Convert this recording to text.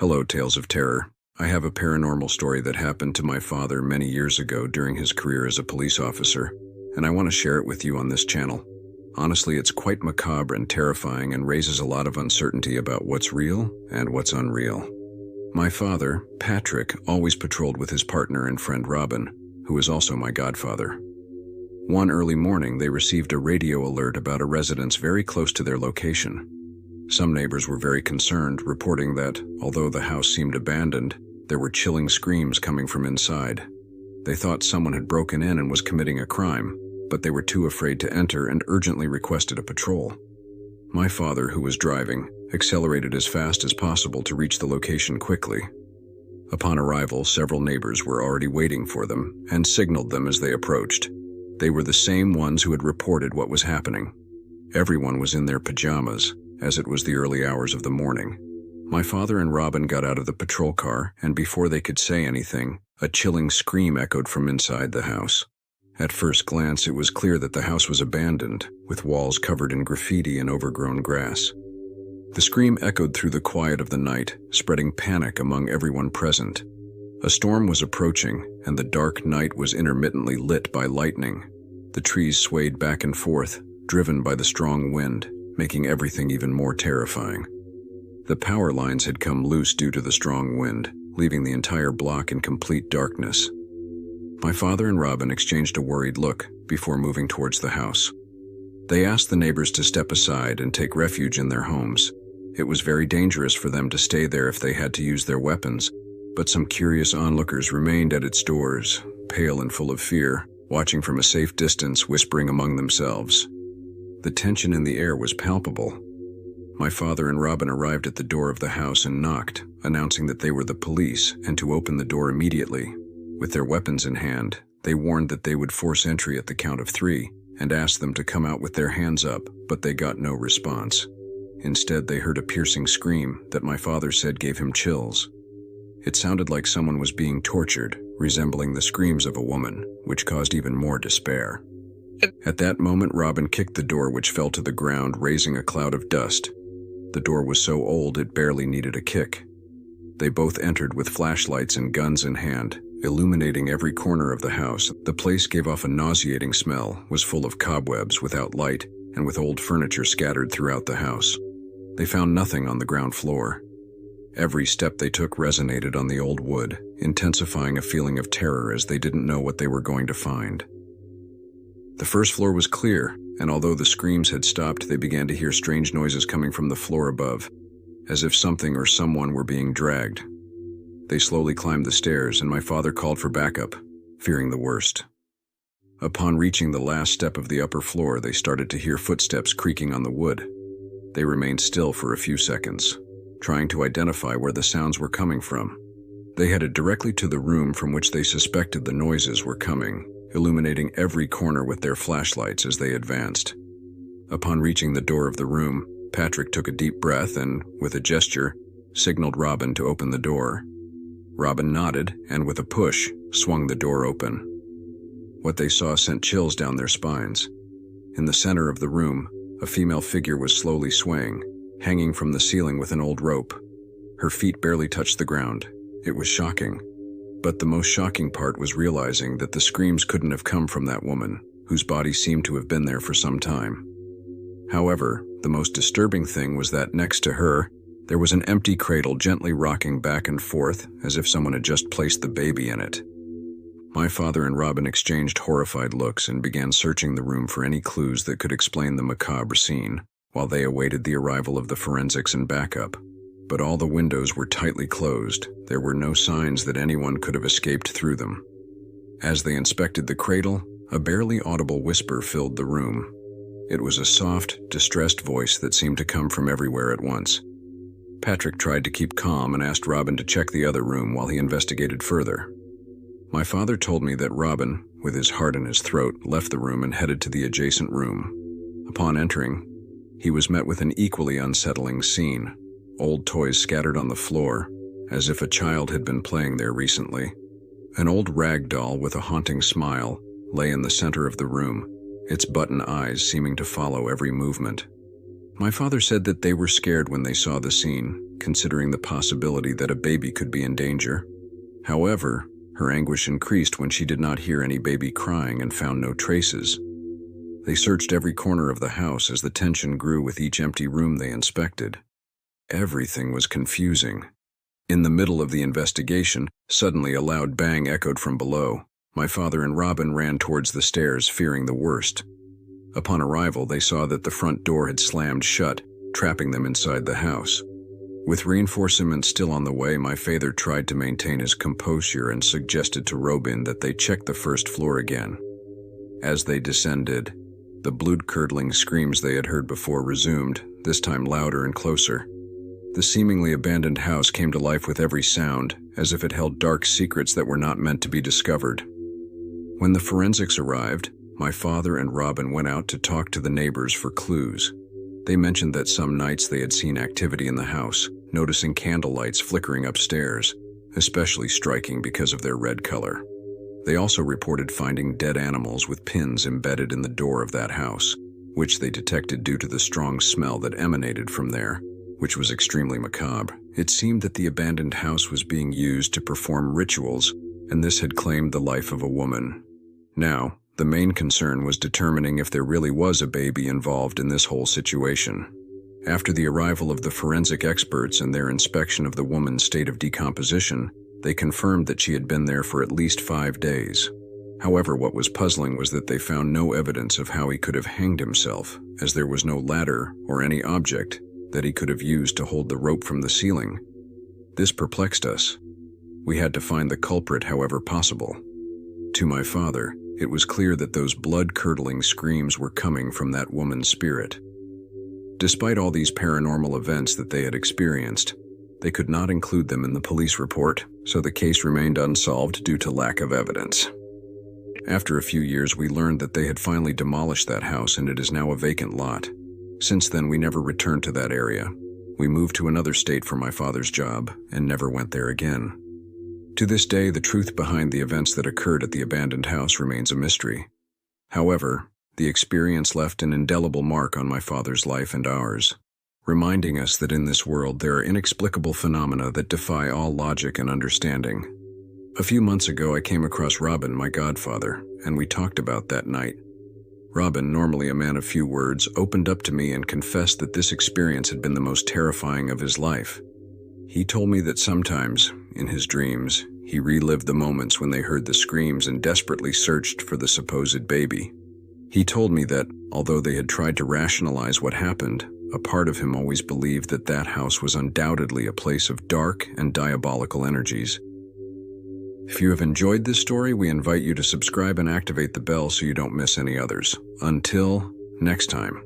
Hello, Tales of Terror. I have a paranormal story that happened to my father many years ago during his career as a police officer, and I want to share it with you on this channel. Honestly, it's quite macabre and terrifying and raises a lot of uncertainty about what's real and what's unreal. My father, Patrick, always patrolled with his partner and friend Robin, who is also my godfather. One early morning, they received a radio alert about a residence very close to their location. Some neighbors were very concerned, reporting that, although the house seemed abandoned, there were chilling screams coming from inside. They thought someone had broken in and was committing a crime, but they were too afraid to enter and urgently requested a patrol. My father, who was driving, accelerated as fast as possible to reach the location quickly. Upon arrival, several neighbors were already waiting for them and signaled them as they approached. They were the same ones who had reported what was happening. Everyone was in their pajamas, as it was the early hours of the morning. My father and Robin got out of the patrol car, and before they could say anything, a chilling scream echoed from inside the house. At first glance, it was clear that the house was abandoned, with walls covered in graffiti and overgrown grass. The scream echoed through the quiet of the night, spreading panic among everyone present. A storm was approaching, and the dark night was intermittently lit by lightning. The trees swayed back and forth, driven by the strong wind, making everything even more terrifying. The power lines had come loose due to the strong wind, leaving the entire block in complete darkness. My father and Robin exchanged a worried look before moving towards the house. They asked the neighbors to step aside and take refuge in their homes. It was very dangerous for them to stay there if they had to use their weapons, but some curious onlookers remained at its doors, pale and full of fear, watching from a safe distance, whispering among themselves. The tension in the air was palpable. My father and Robin arrived at the door of the house and knocked, announcing that they were the police and to open the door immediately. With their weapons in hand, they warned that they would force entry at the count of 3 and asked them to come out with their hands up, but they got no response. Instead, they heard a piercing scream that my father said gave him chills. It sounded like someone was being tortured, resembling the screams of a woman, which caused even more despair. At that moment, Robin kicked the door, which fell to the ground, raising a cloud of dust. The door was so old it barely needed a kick. They both entered with flashlights and guns in hand, illuminating every corner of the house. The place gave off a nauseating smell, was full of cobwebs without light, and with old furniture scattered throughout the house. They found nothing on the ground floor. Every step they took resonated on the old wood, intensifying a feeling of terror as they didn't know what they were going to find. The first floor was clear, and although the screams had stopped, they began to hear strange noises coming from the floor above, as if something or someone were being dragged. They slowly climbed the stairs, and my father called for backup, fearing the worst. Upon reaching the last step of the upper floor, they started to hear footsteps creaking on the wood. They remained still for a few seconds, trying to identify where the sounds were coming from. They headed directly to the room from which they suspected the noises were coming, illuminating every corner with their flashlights as they advanced. Upon reaching the door of the room, Patrick took a deep breath and, with a gesture, signaled Robin to open the door. Robin nodded and, with a push, swung the door open. What they saw sent chills down their spines. In the center of the room, a female figure was slowly swaying, hanging from the ceiling with an old rope. Her feet barely touched the ground. It was shocking. But the most shocking part was realizing that the screams couldn't have come from that woman, whose body seemed to have been there for some time. However, the most disturbing thing was that next to her, there was an empty cradle gently rocking back and forth as if someone had just placed the baby in it. My father and Robin exchanged horrified looks and began searching the room for any clues that could explain the macabre scene, while they awaited the arrival of the forensics and backup. But all the windows were tightly closed. There were no signs that anyone could have escaped through them. As they inspected the cradle, a barely audible whisper filled the room. It was a soft, distressed voice that seemed to come from everywhere at once. Patrick tried to keep calm and asked Robin to check the other room while he investigated further. My father told me that Robin, with his heart in his throat, left the room and headed to the adjacent room. Upon entering, he was met with an equally unsettling scene. Old toys scattered on the floor, as if a child had been playing there recently. An old rag doll with a haunting smile lay in the center of the room, its button eyes seeming to follow every movement. My father said that they were scared when they saw the scene, considering the possibility that a baby could be in danger. However, her anguish increased when she did not hear any baby crying and found no traces. They searched every corner of the house as the tension grew with each empty room they inspected. Everything was confusing. In the middle of the investigation, suddenly a loud bang echoed from below. My father and Robin ran towards the stairs, fearing the worst. Upon arrival, they saw that the front door had slammed shut, trapping them inside the house. With reinforcements still on the way, my father tried to maintain his composure and suggested to Robin that they check the first floor again. As they descended, the blood-curdling screams they had heard before resumed, this time louder and closer. The seemingly abandoned house came to life with every sound, as if it held dark secrets that were not meant to be discovered. When the forensics arrived, my father and Robin went out to talk to the neighbors for clues. They mentioned that some nights they had seen activity in the house, noticing candlelights flickering upstairs, especially striking because of their red color. They also reported finding dead animals with pins embedded in the door of that house, which they detected due to the strong smell that emanated from there, which was extremely macabre. It seemed that the abandoned house was being used to perform rituals, and this had claimed the life of a woman. Now, the main concern was determining if there really was a baby involved in this whole situation. After the arrival of the forensic experts and their inspection of the woman's state of decomposition, they confirmed that she had been there for at least 5 days. However, what was puzzling was that they found no evidence of how he could have hanged himself, as there was no ladder or any object that he could have used to hold the rope from the ceiling. This perplexed us. We had to find the culprit however possible. To my father, it was clear that those blood-curdling screams were coming from that woman's spirit. Despite all these paranormal events that they had experienced, they could not include them in the police report, so the case remained unsolved due to lack of evidence. After a few years, we learned that they had finally demolished that house and it is now a vacant lot. Since then, we never returned to that area. We moved to another state for my father's job and never went there again. To this day, the truth behind the events that occurred at the abandoned house remains a mystery. However, the experience left an indelible mark on my father's life and ours, reminding us that in this world there are inexplicable phenomena that defy all logic and understanding. A few months ago, I came across Robin, my godfather, and we talked about that night. Robin, normally a man of few words, opened up to me and confessed that this experience had been the most terrifying of his life. He told me that sometimes, in his dreams, he relived the moments when they heard the screams and desperately searched for the supposed baby. He told me that, although they had tried to rationalize what happened, a part of him always believed that that house was undoubtedly a place of dark and diabolical energies. If you have enjoyed this story, we invite you to subscribe and activate the bell so you don't miss any others. Until next time.